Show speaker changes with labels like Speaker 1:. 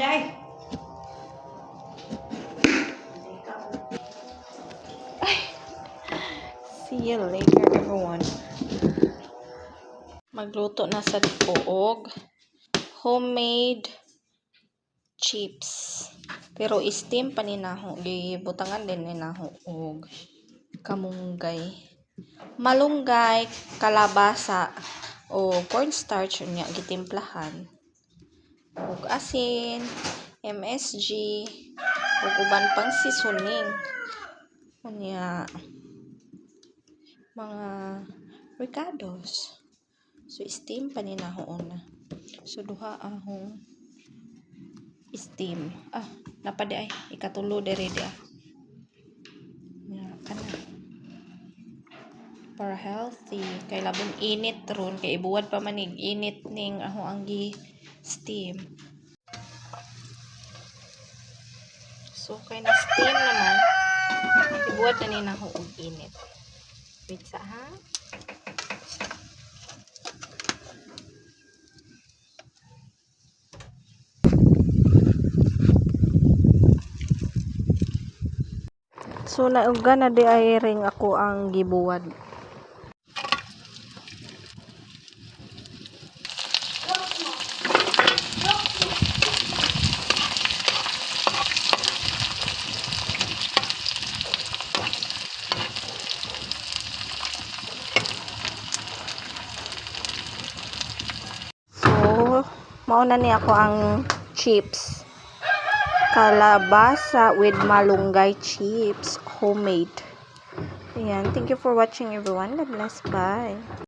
Speaker 1: Ay,
Speaker 2: See you later, everyone. Magluto na sa tuog. Homemade chips. Pero steam pa ni naho. Gibutangan din ni naho og kamunggay. Malunggay, kalabasa, o cornstarch niya gitimplahan. Og asin, MSG, ug uban pang seasoning. Unya mga ricados. So steam pa ni naho una. So duha ahong steam. Napadi ay ikatulo dere dia. Ya kana. Para healthy kay labing init ron kay ibuwad pa manig init ning aho ang gi steam. So kay na steam naman ibuwad na ni naho og init. Wait sa ha. So nauga na di ay ring ako ang gibuwad. So mauna ni ako ang chips. Kalabasa with malunggay chips, homemade. Ayan, thank you for watching everyone. God bless. Bye.